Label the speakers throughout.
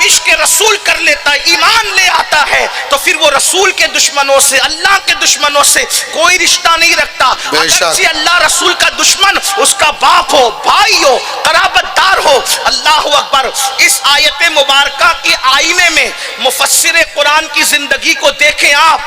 Speaker 1: عشق رسول کر لیتا ہے، ایمان لے آتا ہے، تو پھر وہ رسول کے دشمنوں سے، اللہ کے دشمنوں سے کوئی رشتہ نہیں رکھتا۔ اگرچہ اللہ رسول کا دشمن اس کا باپ ہو، بھائی ہو، قرابت دار ہو۔ اللہ اکبر۔ اس آیت مبارکہ کے آئینے میں مفسر قرآن کی زندگی کو دیکھیں آپ۔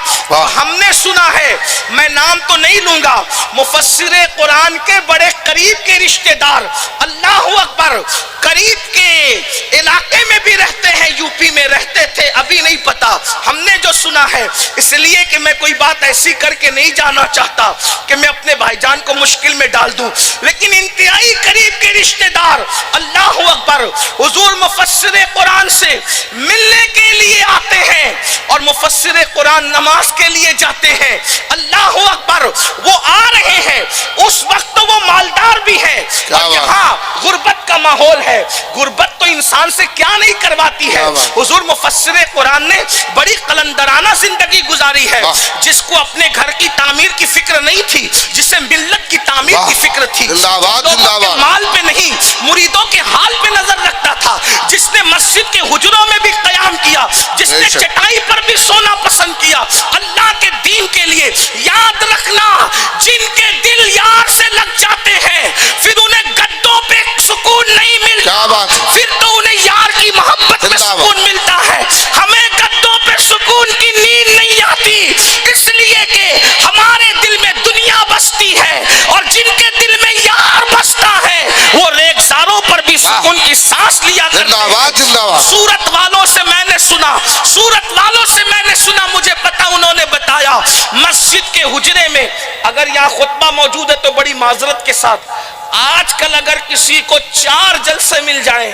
Speaker 1: ہم نے سنا ہے، میں نام تو نہیں لوں گا، مفسر قرآن کے بڑے قریب کے رشتہ دار، اللہ اکبر، قریب کے علاقے میں بھی رہتے ہیں، یو پی میں رہتے تھے، ابھی نہیں پتا، ہم نے جو سنا ہے، اس لیے کہ میں کوئی بات ایسی کر کے نہیں جانا چاہتا کہ میں اپنے بھائی جان کو مشکل میں ڈال دوں، لیکن انتہائی قریب کے رشتہ دار، اللہ اکبر، حضور مفسر قرآن سے ملنے کے لیے آتے ہیں، اور مفسر قرآن نماز کے لیے جاتے ہیں، اللہ اکبر، وہ آ رہے ہیں، اس وقت وہ مالدار بھی ہے، اور یہاں غربت کا ماحول ہے، غربت تو انسان سے کیا نہیں کرواتی ہے۔ حضور مفسر قرآن نے بڑی قلندرانہ زندگی گزاری ہے، جس کو اپنے گھر کی تعمیر کی فکر نہیں تھی، جسے ملت کی تعمیر کی فکر تھی، لوگوں کے مال پہ نہیں، مریدوں کے حال پہ نظر رکھتا تھا، جس نے مسجد کے حجروں میں بھی قیام کیا، جس نے چٹائی پر بھی سونا پسند کیا اللہ کے دین کے لیے۔ یاد رکھنا، جن کے دل یار سے لگ جاتے ہیں پھر انہیں گدوں پہ سکون نہیں ملتا، پھر تو انہیں یار کی محبت میں سکون ملتا ہے۔ ہمیں گدوں پہ سکون کی نیند نہیں آتی، اس لیے کہ ہمارے دل میں دنیا بستی ہے، اور جن کے دل میں یار بستا ہے وہ ریگزاروں پر بھی سکون کی سانس لیا کرتے ہیں۔ سورت والوں سے میں نے سنا، سورت والوں سے میں نے سنا، مجھے پتا، انہوں نے بتایا، مسجد کے حجرے میں، اگر یہاں خطبہ موجود ہے تو بڑی معذرت کے ساتھ، آج کل اگر کسی کو 4 جلسے مل جائیں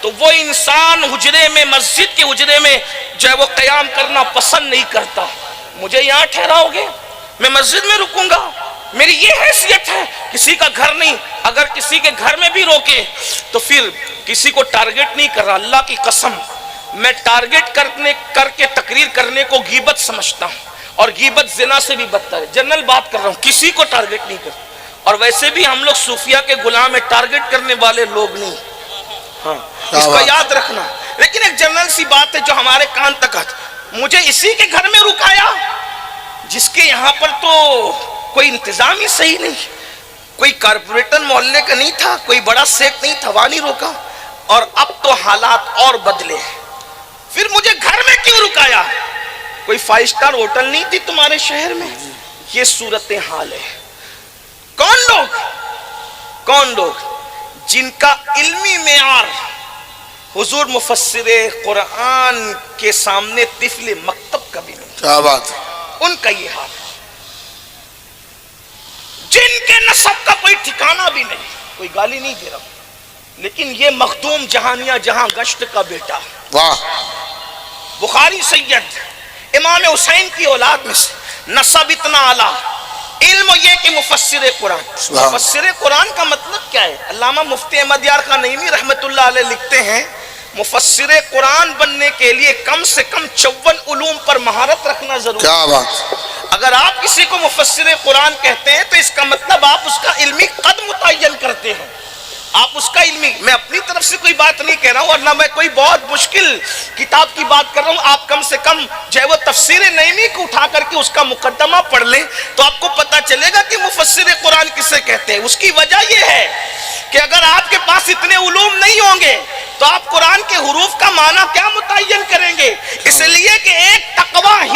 Speaker 1: تو وہ انسان حجرے میں، مسجد کے حجرے میں جو ہے وہ قیام کرنا پسند نہیں کرتا۔ مجھے یہاں ٹھہراؤ گے، میں مسجد میں رکوں گا، میری یہ حیثیت ہے، کسی کا گھر نہیں، اگر کسی کے گھر میں بھی روکے تو پھر کسی کو ٹارگٹ نہیں کر رہا، اللہ کی قسم، میں ٹارگٹ کر کے تقریر کرنے کو غیبت سمجھتا ہوں، اور غیبت زنا سے بھی بدتر ہے، جنرل بات کر رہا ہوں، کسی کو ٹارگٹ نہیں کرتا، اور ویسے بھی ہم لوگ صوفیہ کے غلام ہیں، ٹارگٹ کرنے والے لوگ نہیں، ہاں اس کو یاد رکھنا۔ لیکن ایک جنرل سی بات ہے جو ہمارے کان تک آتی، مجھے اسی کے گھر میں رکایا جس کے یہاں پر تو کوئی انتظام ہی صحیح نہیں، کوئی کارپوریٹر محلے کا نہیں تھا، کوئی بڑا سیٹ نہیں تھا، وہاں نہیں روکا، اور اب تو حالات اور بدلے، پھر مجھے گھر میں کیوں رکایا؟ کوئی 5 سٹار ہوٹل نہیں تھی تمہارے شہر میں؟ یہ صورتحال ہے۔ کون لوگ جن کا علمی معیار حضور مفسر قرآن کے سامنے طفل مکتب کا بھی نہیں،
Speaker 2: کیا بات ہے،
Speaker 1: ان کا یہ حال ہے، جن کے نسب کا کوئی ٹھکانہ بھی نہیں، کوئی گالی نہیں دے رہا، لیکن یہ مخدوم جہانیہ جہاں گشت کا بیٹا،
Speaker 2: واہ،
Speaker 1: بخاری سید، امام حسین کی اولاد میں سے، نسب اتنا اعلیٰ، علم یہ کہ مفسر قرآن۔ مفسر قرآن کا مطلب کیا ہے؟ علامہ مفتی احمد یار خان نعیمی رحمت اللہ علیہ لکھتے ہیں، مفسر قرآن بننے کے لیے کم سے کم 54 علوم پر مہارت رکھنا ضروری ہے۔
Speaker 2: کیا بات،
Speaker 1: اگر آپ کسی کو مفسر قرآن کہتے ہیں تو اس کا مطلب آپ اس کا علمی قد متعین کرتے ہیں، آپ اس کا علمی، میں اپنی طرف سے کوئی بات نہیں کہہ رہا ہوں، اور نہ میں کوئی بہت مشکل کتاب کی بات کر رہا ہوں، آپ کم سے کم جو ہے وہ تفسیر نعیمی کو اٹھا کر کے اس کا مقدمہ پڑھ لیں تو آپ کو پتا چلے گا کہ مفسر قرآن کسے کہتے ہیں۔ اس کی وجہ یہ ہے کہ اگر آپ کے پاس اتنے علوم نہیں ہوں گے تو آپ قرآن کے حروف کا معنی کیا متعین کریں گے؟ اس لیے کہ ایک تقوی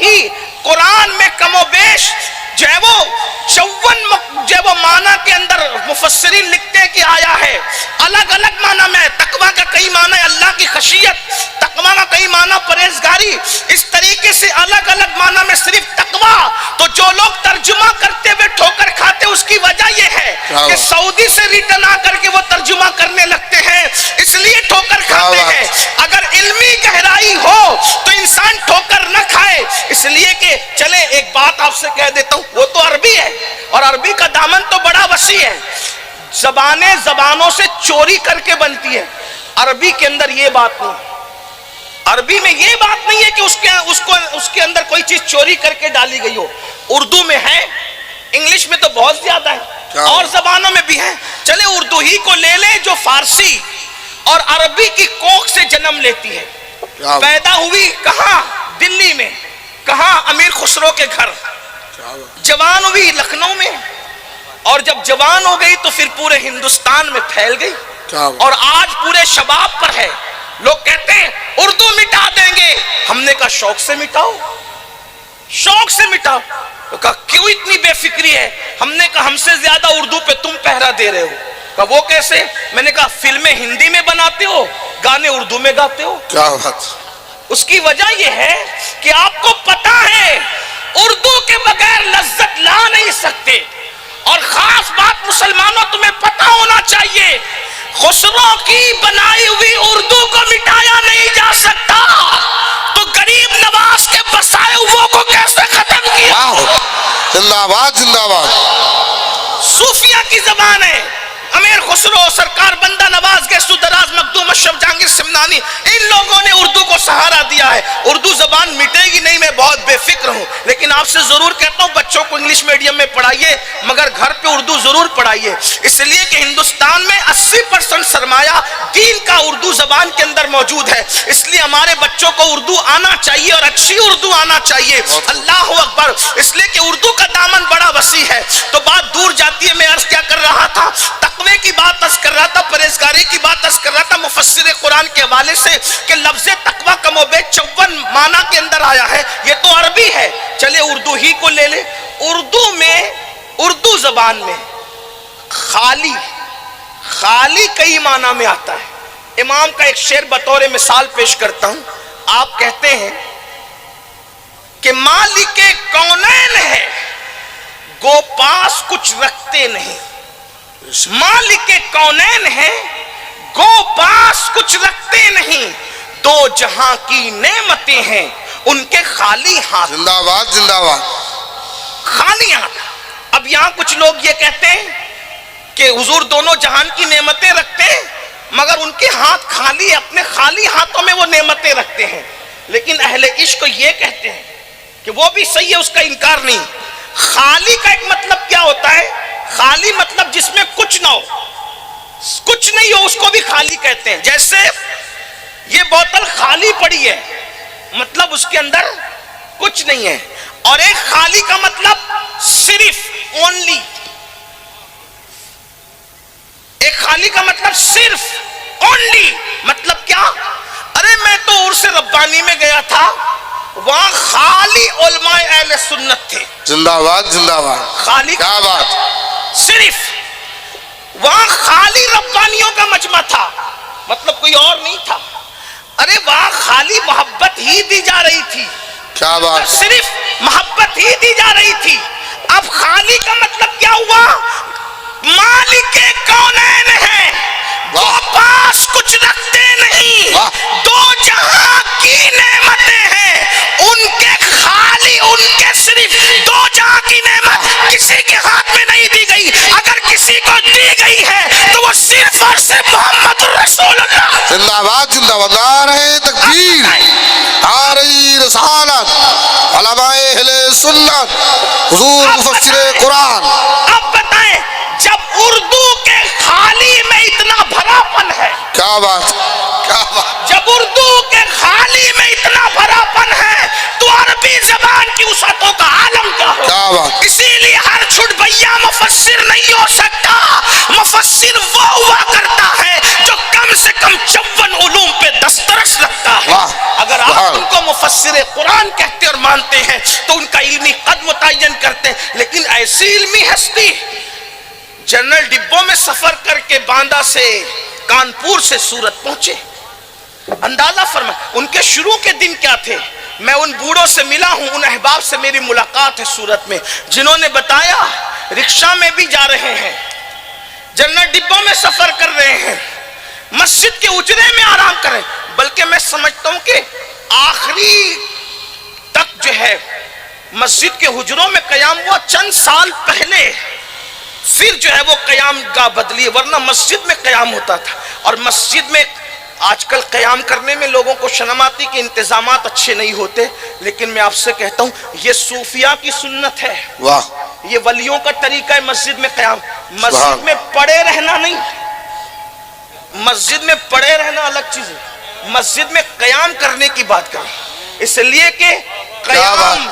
Speaker 1: ہی قرآن میں کم و بیش جو ہے وہ 54 جو ہے وہ معنی کے اندر مفسرین لکھتے ہیں کہ آیا ہے، الگ الگ معنی میں۔ تقوی کا کئی معنی ہے اللہ کی خشیت، تقوی کا کئی معنی پرہیزگاری، اس طریقے سے الگ الگ معنی میں صرف تقوی۔ تو جو لوگ ترجمہ کرتے ہوئے ٹھوکر کھاتے اس کی وجہ یہ ہے کہ سعودی سے ریٹرن آ کر کے وہ ترجمہ کرنے لگتے ہیں، اس لیے ٹھوکر کھاتے ہیں۔ اگر علمی گہرائی ہو تو انسان ٹھوکر نہ کھائے، اس لیے کہ چلے ایک بات آپ سے کہہ دیتا ہوں، وہ تو عربی ہے، اور عربی کا دامن تو بڑا وسیع ہے، زبانیں زبانوں سے چوری کر کے بنتی ہے، عربی کے اندر یہ بات نہیں، عربی میں یہ بات نہیں ہے کہ اس کے اندر کوئی چیز چوری کر کے ڈالی گئی ہو۔ اردو میں ہے، انگلش میں تو بہت زیادہ ہے، اور زبانوں میں بھی ہے۔ چلے اردو ہی کو لے لیں جو فارسی اور عربی کی کوکھ سے جنم لیتی ہے. پیدا ہوئی کہاں؟ دلی میں. کہاں؟ امیر خسرو کے گھر. جوان ہوئی لکھنؤ میں، اور جب جوان ہو گئی تو پھر پورے ہندوستان میں پھیل گئی، اور آج پورے شباب پر ہے. لوگ کہتے ہیں اردو مٹا دیں گے. ہم نے کہا شوق سے مٹاؤ، شوق سے مٹاؤ. تو کہا کیوں اتنی بے فکری ہے؟ ہم نے کہا ہم سے زیادہ اردو پہ تم پہرا دے رہے ہو. کہا وہ کیسے؟ میں نے کہا فلمیں ہندی میں بناتے ہو، گانے اردو میں گاتے ہو.
Speaker 2: کیا بات؟
Speaker 1: اس کی وجہ یہ ہے کہ آپ کو پتا ہے اردو کے بغیر لذت لا نہیں سکتے. اور خاص بات مسلمانوں تمہیں پتا ہونا چاہیے، خسرو کی بنائی ہوئی اردو کو مٹایا نہیں جا سکتا، تو غریب نواز کے بسائے ہوئے کو کیسے ختم کیا؟
Speaker 2: زندہ باد زندہ باد.
Speaker 1: صوفیہ کی زبان ہے. امیر خسرو، سرکار بندہ نواز، گیسو دراز، مخدوم اشرف، جہانگیر سمنانی، ان لوگوں نے اردو کو سہارا دیا ہے. اردو زبان مٹے گی نہیں، میں بہت بے فکر ہوں، لیکن آپ سے ضرور کہتا ہوں بچوں کو انگلش میڈیم میں پڑھائیے، مگر گھر پہ اردو ضرور پڑھائیے. اس لیے کہ ہندوستان میں 80% سرمایہ دین کا اردو زبان کے اندر موجود ہے. اس لیے ہمارے بچوں کو اردو آنا چاہیے، اور اچھی اردو آنا چاہیے. اللہ اکبر. اس لیے کہ اردو کا دامن بڑا وسیع ہے. تو بات دور جاتی ہے. میں عرض کیا کر رہا تھا؟ تقوی کی بات عرض کر رہا تھا، پرہیزگاری کی بات عرض کر رہا تھا مفسر قرآن کے حوالے سے کہ لفظ تقوی کم و بیش 54 معنی کے اندر آیا ہے. یہ تو عربی ہے، چلے اردو ہی کو لے لے. اردو میں، اردو زبان میں خالی، خالی کئی معنی میں آتا ہے. امام کا ایک شعر بطور مثال پیش کرتا ہوں. آپ کہتے ہیں کہ مالک کونین ہے گو پاس کچھ رکھتے نہیں. مالک کونین ہے گو پاس کچھ رکھتے نہیں، دو جہاں کی نعمتیں ہیں ان کے خالی ہاتھ.
Speaker 2: زندہ باد زندہ باد.
Speaker 1: خالی ہاتھ. اب یہاں کچھ لوگ یہ کہتے ہیں کہ حضور دونوں جہان کی نعمتیں رکھتے ہیں مگر ان کے ہاتھ خالی، اپنے خالی ہاتھوں میں وہ نعمتیں رکھتے ہیں. لیکن اہل عشق یہ کہتے ہیں کہ وہ بھی صحیح ہے، اس کا انکار نہیں. خالی کا ایک مطلب کیا ہوتا ہے؟ خالی مطلب جس میں کچھ نہ ہو، کچھ نہیں ہو، اس کو بھی خالی کہتے ہیں. جیسے یہ بوتل خالی پڑی ہے، مطلب اس کے اندر کچھ نہیں ہے. اور ایک خالی کا مطلب صرف، اونلی. ایک خالی کا مطلب صرف، اونلی. مطلب کیا؟ ارے میں تو عرس ربانی میں گیا تھا، وہاں خالی علماء اہل سنت تھے.
Speaker 2: زندہ باد زندہ باد.
Speaker 1: خالی
Speaker 2: کیا بات؟
Speaker 1: صرف. وہاں خالی ربانیوں کا مجمع تھا، مطلب کوئی اور نہیں تھا. ارے وہاں خالی محبت ہی دی جا رہی تھی.
Speaker 2: کیا بات؟
Speaker 1: صرف محبت ہی دی جا رہی تھی. اب خالی کا مطلب کیا ہوا؟ مالک کونین ہے، وہ پاس کچھ رکھتے نہیں، دو جہاں کی نعمتیں ہیں ان کے خالی، ان کے صرف. دو جہاں کی نعمت کسی کے ہاتھ میں نہیں دی گئی، اگر کسی کو دی گئی ہے تو وہ صرف اور صرف محمد رسول اللہ.
Speaker 2: زندہ باد زندہ باد. نعرہ تکبیر، نعرہ رسالت، علماء اہل سنت، حضور مفسر قرآن.
Speaker 1: اب بتائیں جب اردو کے خالی میں اتنا بھراپن ہے،
Speaker 2: کیا بات؟ کیا بات؟
Speaker 1: جب اردو کے خالی میں اتنا بھراپن ہے تو عربی زبان کی وسعتوں کا عالم کیا ہو؟
Speaker 2: کیا بات؟
Speaker 1: اسی لیے ہر چھٹ بھیا مفسر نہیں ہو سکتا. مفسر وہ ہوا کرتا ہے جو کم سے کم 54 علوم پہ دسترس رکھتا ہے. اگر آپ ان کو مفسر قرآن کہتے اور مانتے ہیں تو ان کا علمی قد متعین کرتے ہیں. لیکن ایسی علمی ہستی جنرل ڈبوں میں سفر کر کے باندہ سے، کانپور سے سورت پہنچے. اندازہ فرمائیں ان کے شروع کے دن کیا تھے. میں ان بوڑھوں سے ملا ہوں، ان احباب سے میری ملاقات ہے سورت میں، جنہوں نے بتایا رکشہ میں بھی جا رہے ہیں، جنرل ڈبوں میں سفر کر رہے ہیں، مسجد کے اجرے میں آرام کر رہے ہیں. بلکہ میں سمجھتا ہوں کہ آخری تک جو ہے مسجد کے حجروں میں قیام ہوا چند سال پہلے، پھر جو ہے وہ قیام گاہ بدلی، ورنہ مسجد میں قیام ہوتا تھا. اور مسجد میں آج کل قیام کرنے میں لوگوں کو شرم آتی کہ انتظامات اچھے نہیں ہوتے. لیکن میں آپ سے کہتا ہوں یہ صوفیاء کی سنت ہے.
Speaker 2: واہ.
Speaker 1: یہ ولیوں کا طریقہ ہے مسجد میں قیام. مسجد میں پڑے رہنا نہیں، مسجد میں پڑے رہنا الگ چیز ہے، مسجد میں قیام کرنے کی بات کریں، اس لیے کہ قیام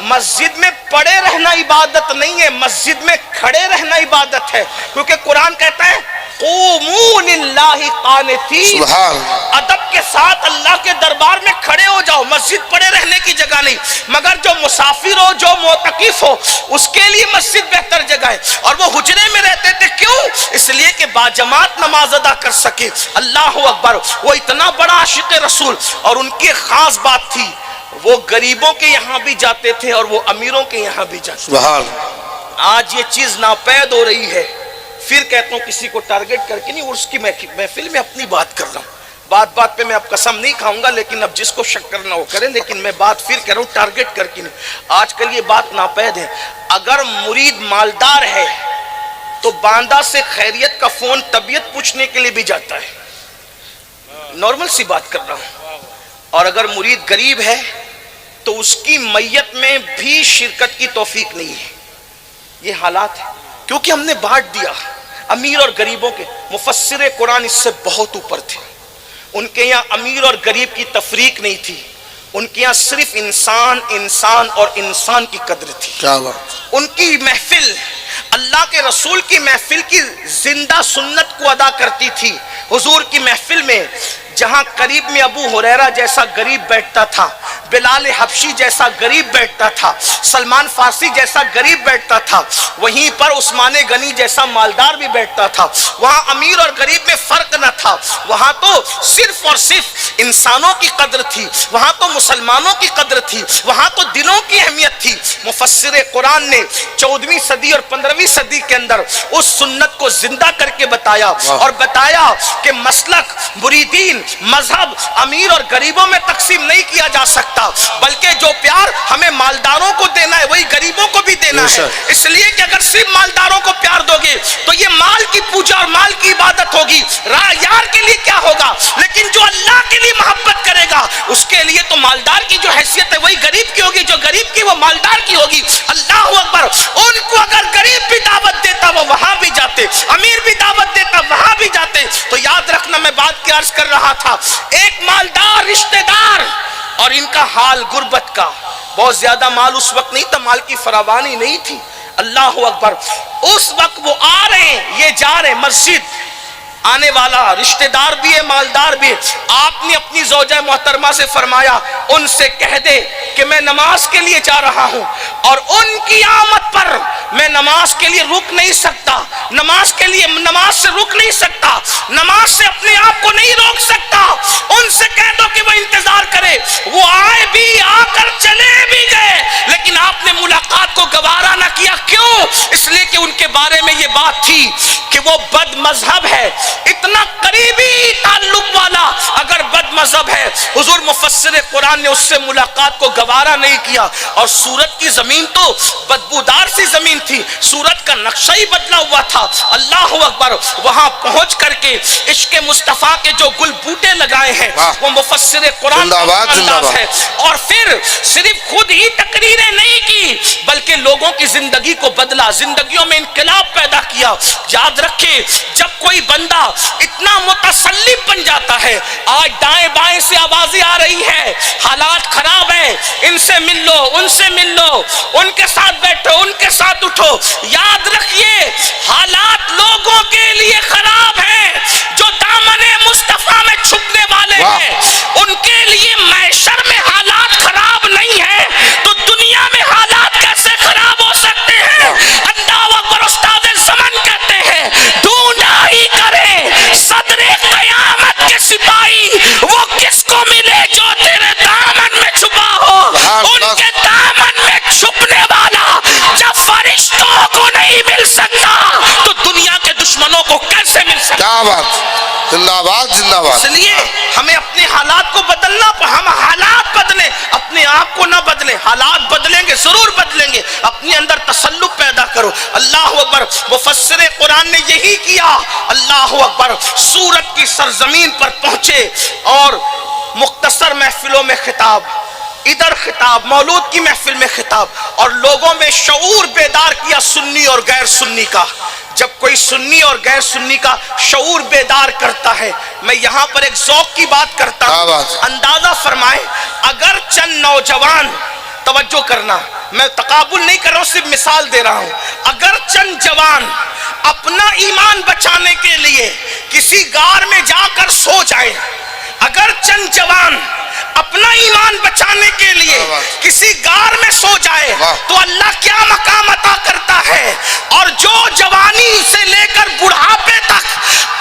Speaker 1: مسجد میں پڑے رہنا عبادت نہیں ہے، مسجد میں کھڑے رہنا عبادت ہے، کیونکہ قرآن کہتا ہے قوموا للہ قانتین، ادب کے ساتھ اللہ کے دربار میں کھڑے ہو جاؤ، مسجد پڑے رہنے کی جگہ نہیں، مگر جو مسافر ہو، جو معتکف ہو، اس کے لیے مسجد بہتر جگہ ہے۔ اور وہ حجرے میں رہتے تھے، کیوں؟ اس لیے کہ باجماعت نماز ادا کر سکے۔ اللہ اکبر، وہ اتنا بڑا عاشق رسول، اور ان کی خاص بات تھی وہ غریبوں کے یہاں بھی جاتے تھے اور وہ امیروں کے یہاں بھی جاتے تھے۔ آج یہ چیز ناپید ہو رہی ہے، پھر کہتا ہوں کسی کو ٹارگٹ کر کے نہیں، اس کی محفل میں اپنی بات کر رہا ہوں، بات بات پہ میں اب قسم نہیں کھاؤں گا، لیکن اب جس کو شک کرنا وہ کرے، لیکن میں بات پھر کہہ رہا ہوں ٹارگٹ کر کے نہیں۔ آج کل یہ بات ناپید ہے، اگر مرید مالدار ہے تو باندہ سے خیریت کا فون طبیعت پوچھنے کے لیے بھی جاتا ہے، نارمل سی بات کر رہا ہوں، اور اگر مرید غریب ہے تو اس کی میت میں بھی شرکت کی توفیق نہیں ہے۔ یہ حالات ہے کیونکہ ہم نے بانٹ دیا امیر اور غریبوں کے۔ مفسر قرآن اس سے بہت اوپر تھے، ان کے یہاں امیر اور غریب کی تفریق نہیں تھی، ان کے یہاں صرف انسان اور انسان کی قدر تھی۔ ان کی محفل اللہ کے رسول کی محفل کی زندہ سنت کو ادا کرتی تھی۔ حضور کی محفل میں جہاں قریب میں ابو ہریرہ جیسا غریب بیٹھتا تھا، بلال حبشی جیسا غریب بیٹھتا تھا، سلمان فارسی جیسا غریب بیٹھتا تھا، وہیں پر عثمان غنی جیسا مالدار بھی بیٹھتا تھا۔ وہاں امیر اور غریب میں فرق نہ تھا، وہاں تو صرف اور صرف انسانوں کی قدر تھی، وہاں تو مسلمانوں کی قدر تھی، وہاں تو دلوں کی اہمیت تھی۔ مفسر قرآن نے 14ویں صدی اور 15ویں صدی کے اندر اس سنت کو زندہ کر کے بتایا، اور بتایا کہ مسلک، مریدین، مذہب امیر اور غریبوں میں تقسیم نہیں کیا جا سکتا، بلکہ جو پیار ہمیں مالداروں کو دینا ہے وہی غریبوں کو بھی دینا ہے۔ اس لیے کہ اگر صرف مالداروں کو پیار دو گے تو یہ مال کی پوجا اور مال کی عبادت ہوگی، یار کے لیے کیا ہوگا؟ لیکن جو اللہ کے لیے محبت کرے گا اس کے لیے تو مالدار کی جو حیثیت ہے وہی غریب کی ہوگی، جو غریب کی وہ مالدار کی ہوگی۔ اللہ اکبر، ان کو اگر غریب بھی دعوت دیتا وہ وہاں بھی جاتے، امیر بھی دعوت دیتا وہاں بھی جاتے۔ تو یاد رکھنا، میں بات کی عرض کر رہا تھا، ایک مالدار رشتہ دار اور ان کا حال غربت کا، بہت زیادہ مال اس وقت نہیں تھا، مال کی فراوانی نہیں تھی۔ اللہ اکبر، اس وقت وہ آ رہے ہیں، یہ جا رہے ہیں مسجد، آنے والا رشتہ دار بھی ہے، مالدار بھی ہے۔ آپ نے اپنی زوجہ محترمہ سے فرمایا ان سے کہہ دے کہ میں نماز کے لیے جا رہا ہوں، اور ان کی آمد پر میں نماز کے لیے رک نہیں سکتا، نماز سے رک نہیں سکتا، نماز سے اپنے آپ کو نہیں روک سکتا۔ ان سے کہہ دو کہ وہ انتظار کرے۔ وہ آئے بھی، آ کر چلے بھی گئے، لیکن آپ نے ملاقات کو گوارا نہ کیا۔ کیوں؟ اس لیے کہ ان کے بارے میں یہ بات تھی کہ وہ بد مذہب ہے۔ اتنا قریبی تعلق والا اگر بد مذہب ہے، حضور مفسر قرآن نے اس سے ملاقات کو گوارا نہیں کیا۔ اور سورت کی زمین تو بدبودار سی زمین تھی، سورت کا نقشہ ہی بدلا ہوا تھا۔ اللہ اکبر، وہاں پہنچ کر کے عشق مصطفیٰ کے جو گل بوٹے لگائے ہیں وہ مفسر قرآن کا انداز ہے۔ اور پھر صرف خود ہی تقریریں نہیں کی بلکہ لوگوں کی زندگی کو بدلا، زندگیوں میں انقلاب پیدا کیا۔ یاد رکھیں، جب کوئی بندہ اتنا متسلب بن جاتا ہے، آج دائیں بائیں سے آوازیں آ رہی ہے حالات خراب ہیں، ان سے مل لو، ان سے مل لو، ان کے ساتھ بیٹھو، ان کے ساتھ اٹھو۔ یاد رکھیے، حالات لوگوں کے لیے خراب ہیں جو دامن مصطفیٰ میں چھپنے والے ہیں، ان کے لیے معاشر میں حالات خراب نہیں ہیں تو دنیا میں حالات کیسے خراب ہو سکتے ہیں؟ اللہ اکبر، استاد زمن کہتے ہیں ڈھونڈا ہی کرے صدر قیامت کے سپاہی، وہ کس کو ملے جو تیرے دامن میں چھپا ہو۔ ان کے دامن میں چھپنے والا جب فرشتوں کو نہیں مل سکتا تو دنیا کے دشمنوں کو کیسے مل سکتا؟
Speaker 2: کیا بات، زندہ باد، زندہ باد۔
Speaker 1: اس لیے ہمیں اپنے حالات کو بدلنا، ہم حالات بدلیں، اپنے آپ کو نہ بدلیں۔ حالات بدلیں گے، ضرور بدلیں گے، اپنے اندر تسلط پیدا کرو۔ اللہ اکبر، مفسر قرآن نے یہی کیا۔ اللہ اکبر، سورت کی سرزمین پر پہنچے اور مختصر محفلوں میں خطاب، ادھر خطاب، مولود کی محفل میں خطاب، اور لوگوں میں شعور بیدار کیا سنی اور غیر سنی کا۔ جب کوئی سنی اور غیر سنی کا شعور بیدار کرتا ہے. میں یہاں پر ایک ذوق کی بات کرتا ہوں. اندازہ فرمائیں اگر چند نوجوان، توجہ کرنا میں تقابل نہیں کر رہا ہوں، صرف مثال دے رہا ہوں، اگر چند جوان اپنا ایمان بچانے کے لیے کسی غار میں جا کر سو جائیں، اگر چند جوان اپنا ایمان بچانے کے لیے کسی غار میں سو جائے تو اللہ کیا مقام عطا کرتا ہے. اور جو جوانی سے لے کر بڑھاپے تک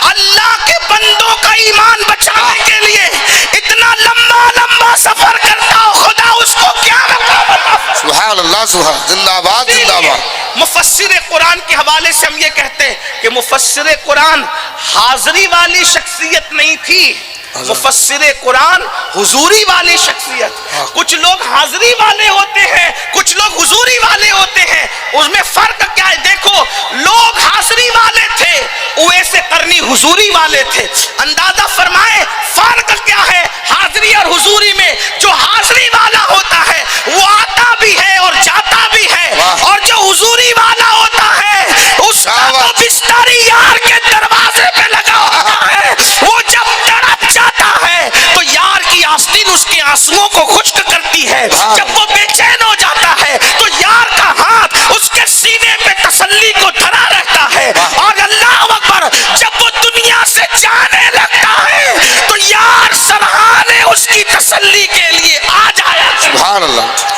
Speaker 1: اللہ کے بندوں کا ایمان بچانے کے لیے اتنا لمبا لمبا سفر کرتا ہو، خدا اس کو کیا مقام عطا.
Speaker 2: سبحان اللہ، سبحان زندہ باد زندہ باد.
Speaker 1: مفسر قرآن کے حوالے سے ہم یہ کہتے ہیں کہ مفسر قرآن حاضری والی شخصیت نہیں تھی، مفسر قرآن حضوری والی شخصیت. کچھ لوگ حاضری والے ہوتے ہیں، کچھ لوگ حضوری والے ہوتے ہیں. اس میں فرق کیا ہے؟ دیکھو لوگ حاضری والے تھے، اویس قرنی حضوری والے تھے. اندازہ فرمائے فرق کیا ہے حاضری اور حضوری میں. جو حاضری والا ہوتا ہے وہ آتا بھی ہے اور جاتا بھی ہے، اور جو حضوری والا ہوتا ہے اس کا تو بستر یار کے دروازے پہ لگا ہوتا ہے. وہ جب تڑپ جاتا ہے تو یار کی آستین اس کے آنسوؤں کو خشک کرتی ہے. جب وہ بے چین ہو جاتا ہے تو یار کا ہاتھ اس کے سینے پہ تسلی کو دھرا رہتا ہے. اور اللہ اکبر جب وہ دنیا سے جانے لگتا ہے تو یار سرحانے اس کی تسلی کے لیے آ جایا.
Speaker 2: سبحان اللہ.